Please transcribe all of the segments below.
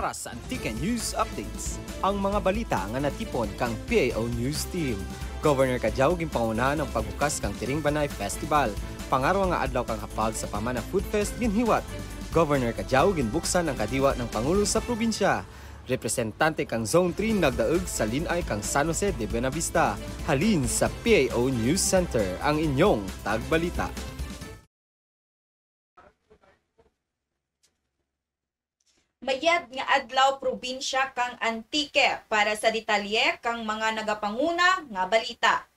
para sa Antique News Updates. Ang mga balita nga natipon kang PAO News Team. Governor Kajao ginpangunahan ang pagbukas kang Tiring Banay Festival. Pangarwa nga adlaw kang hapag sa Pamana Food Fest ginhiwat. Governor Kajao ginbuksan ang kadiwa ng Pangulo sa probinsya. Representante kang Zone 3 nagdaog sa linay kang San Jose de Buenavista. Halin sa PAO News Center ang inyong tagbalita. Mayad nga adlaw probinsya kang Antique para sa detalye kang mga nagapanguna nga balita.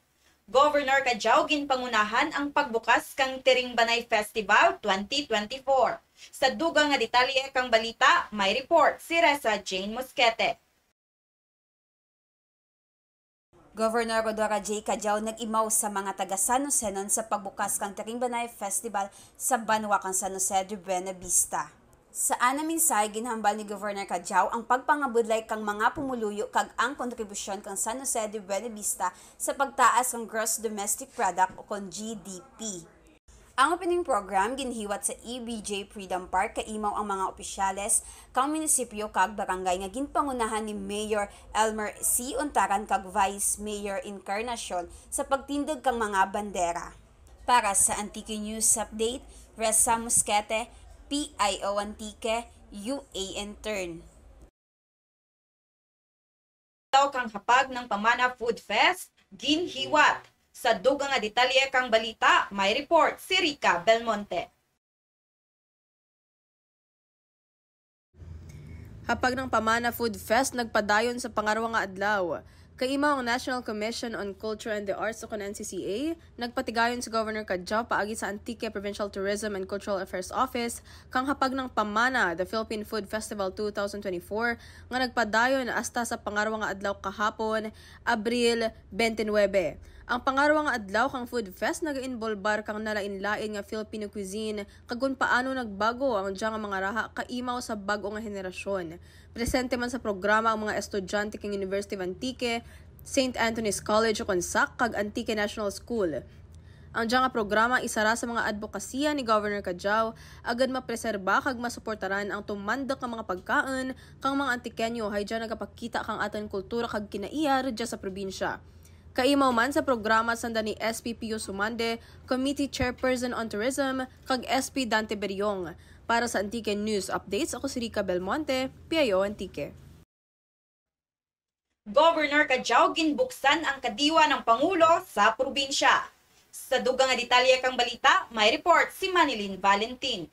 Governor Kajao ginpangunahan ang pagbukas kang Tiring Banay Festival 2024. Sa dugang nga detalye kang balita, may report si Reza Jane Mosquete. Governor Rodora J. Kajao nag-imaw sa mga taga San Jose sa pagbukas kang Tiring Banay Festival sa Banwa kang San Jose de Buenavista. Sa anaminsay, ginhambal ni Governor Kajao ang pagpangabudlay kang mga pumuluyo kag ang kontribusyon kang San Jose de Buenavista sa pagtaas ng Gross Domestic Product o kon GDP. Ang opening program ginhiwat sa EBJ Freedom Park kaimaw ang mga opisyales kang munisipyo kag barangay nga ginpangunahan ni Mayor Elmer C. Untaran kag Vice Mayor Encarnacion sa pagtindog kang mga bandera. Para sa Antique News Update, Reza Mosquete, PIO Antique, UA Intern. Daw kang hapag ng Pamana Food Fest, ginhiwat. Sa dugang nga detalye kang balita, may report si Rica Belmonte. Hapag ng Pamana Food Fest nagpadayon sa pangarwa nga adlaw. Kaimaw ang National Commission on Culture and the Arts o NCCA, nagpatigayon sa Governor Kajao paagi sa Antique Provincial Tourism and Cultural Affairs Office kang hapag ng Pamana, the Philippine Food Festival 2024, nga nagpadayon hasta sa pangarwa nga adlaw kahapon, Abril 29. Ang pangarwa nga adlaw kang Food Fest nag-involbar kang nalain-lain nga Filipino cuisine kag paano nagbago ang diyang mga raha kaimaw sa bag-o nga henerasyon. Presente man sa programa ang mga estudyante kang University of Antique, St. Anthony's College o Consac kag Antique National School. Ang diyang programa isara sa mga advokasya ni Governor Kajao agad mapreserba kag masuportaran ang tumandak nga mga pagkaan kang mga Antikeño hay dyan nagapakita kang aton kultura kag kinaiyar dyan sa probinsya. Kaimaw man sa programa sanda ni SP Pio Sumande, Committee Chairperson on Tourism, kag SP Dante Beriong. Para sa Antique News Updates, ako si Rica Belmonte, PIO Antique. Governor Kajao ginbuksan ang kadiwa ng Pangulo sa probinsya. Sa dugang nga detalye kang balita, may report si Manilyn Valentin.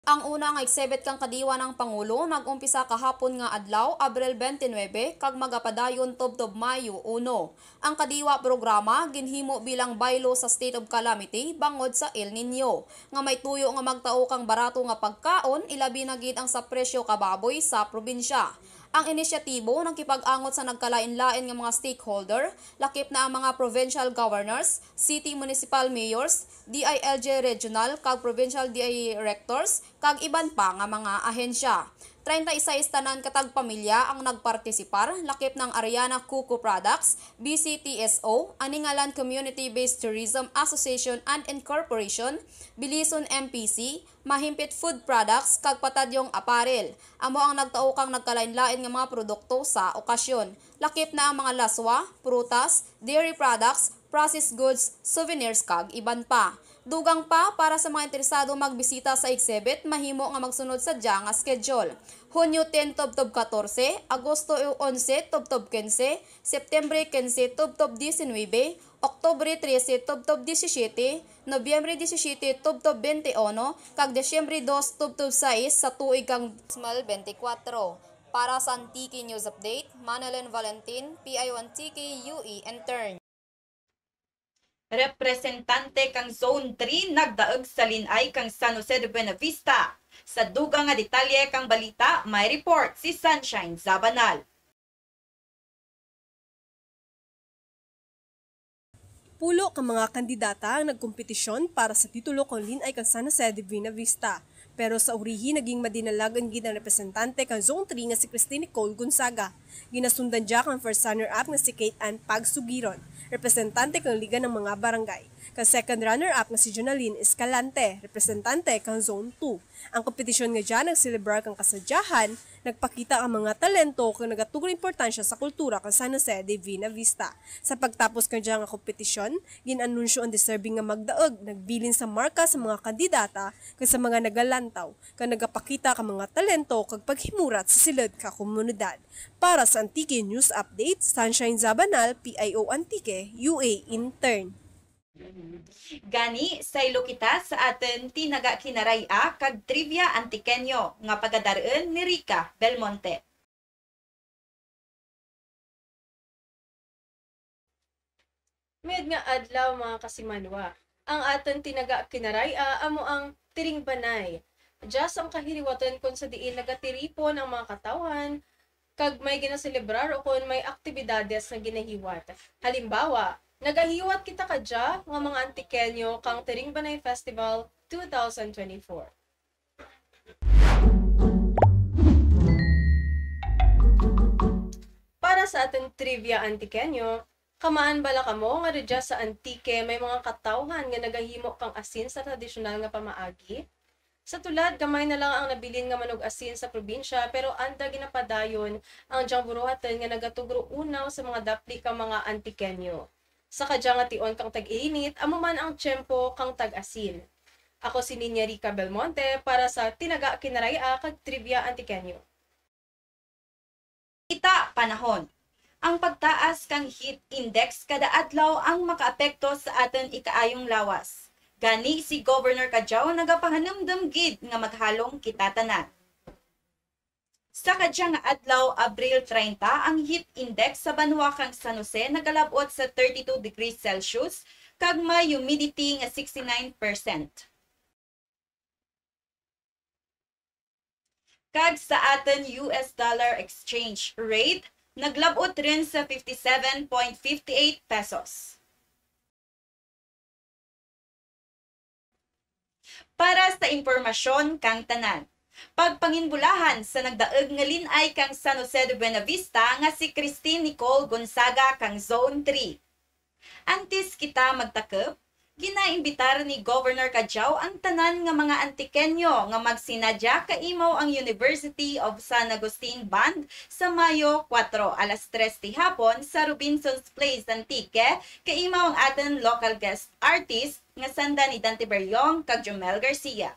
Ang una nga exhibit kang kadiwa ng Pangulo nag-umpisa kahapon nga adlaw, Abril 29, kag magapadayon tubtob Mayo 1. Ang kadiwa programa ginhimo bilang baylo sa state of calamity bangod sa El Nino, nga may tuyo nga magtao kang barato nga pagkaon, ilabi na gid ang sa presyo kababoy sa probinsya. Ang inisyatibo nagkipag-angot sa nagkalain-lain nga mga stakeholder, lakip na ang mga provincial governors, city municipal mayors, DILG regional kag provincial DI rectors, kag iban pa nga mga ahensya. 36 tanan katag pamilya ang nagpartisipar, lakip ng Ariana Cuckoo Products, BCTSO, Aningalan Community-Based Tourism Association and Incorporation, Bilison MPC, Mahimpit Food Products, kag Patadyong Apparel. Amo ang nagtao kang nagkalain-lain nga mga produkto sa okasyon. Lakip na ang mga laswa, prutas, dairy products, processed goods, souvenirs kag iban pa. Dugang pa para sa mga interesado magbisita sa exhibit, mahimo nga magsunod sa nga schedule. Hunyo 10 tubtob 14, Agosto 11 tubtob 15, Septembre 15 tubtob 19, Oktubre 13 tubtob 17, Nobyembre 17 tubtob 21, kag Desyembre 2 tubtob 6 sa tuig kang 24. Para sa Antique News Update, Manilyn Valentin, PIO Antique UE Intern. Representante kang Zone 3 nagdaog sa linay kang San Jose de Buenavista. Sa dugang nga detalye kang balita, may report si Sunshine Zabanal. Pulo ka mga kandidata ang nagkompetisyon para sa titulo kung linay kang San Jose de Buenavista. Pero sa urihi naging madinalagan gid ang representante kang Zone 3 nga si Christine Nicole Gonzaga. Ginasundan dya kang first runner-up nga si Kate Ann Pagsugiron, representante kang Liga ng mga Barangay. Kang second runner-up nga si Jonaline Escalante, representante kang Zone 2. Ang kompetisyon nga dyan nagselebrar kang kasadyahan, nagpakita ang mga talento kang nagatugong importansya sa kultura kang San Jose de Vina Vista. Sa pagtapos kang dyan nga kompetisyon, ginanunsyo ang deserving nga magdaog, nagbilin sa marka sa mga kandidata kang sa mga nagalantaw, kang nagapakita kang mga talento kag paghimurat sa silid ka komunidad. Para sa Antique News Update, Sunshine Zabanal, PIO Antique, UA Intern. Gani, saylo kita sa atin tinaga kinaraya kag trivia antikenyo nga pagadaraan ni Rica Belmonte. Med nga adlaw mga kasimanwa. Ang aton tinaga kinaraya amo ang tiring banay. Just ang kahiriwatan kung sa diin nagatiripon ang mga katawhan, kag may ginaselebrar o kung may aktibidades na ginahiwat. Halimbawa, nagahiwat kita kadya nga mga antikenyo kang Tiring Banay Festival 2024. Para sa ating trivia antikenyo, kamaan bala kamo nga radya sa antike may mga katawhan nga nagahimo kang asin sa tradisyonal nga pamaagi? Sa tulad, gamay na lang ang nabilin nga manog asin sa probinsya pero anda ginapadayon ang diyang buruhatan nga nagatugro unaw sa mga dapli ka mga antikenyo. Sa kadya nga tion kang tag-init, amo man ang tiyempo kang tag-asin. Ako si Ninya Rica Belmonte para sa Tinaga Kinaraya kag Trivia Antikenyo. Ita panahon. Ang pagtaas kang heat index kada adlaw ang makaapekto sa aton ikaayong lawas. Gani si Governor Kajao nagapahanumdum gid nga maghalong kita tanan. Sa kadyang adlaw, Abril 30, ang heat index sa banwa kang San Jose nagalabot sa 32 degrees Celsius kag may humidity nga 69%. Kag sa aton US dollar exchange rate, naglabot rin sa 57.58 pesos. Para sa impormasyon kang tanan, pagpanginbulahan sa nagdaeg nga linay kang San Jose de Buenavista nga si Christine Nicole Gonzaga kang Zone 3. Antes kita magtakip, ginaimbitar ni Governor Kajao ang tanan nga mga antikenyo nga magsinadya kaimaw ang University of San Agustin Band sa Mayo 4 alas 3 hapon sa Robinson's Place Antique kaimaw ang aton local guest artist nga sanda ni Dante Berriong kag Jomel Garcia.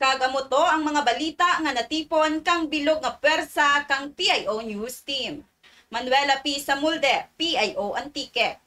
Kagamuto ang mga balita nga natipon kang bilog nga pwersa kang PIO News Team. Manuela P. Samulde, PIO Antique.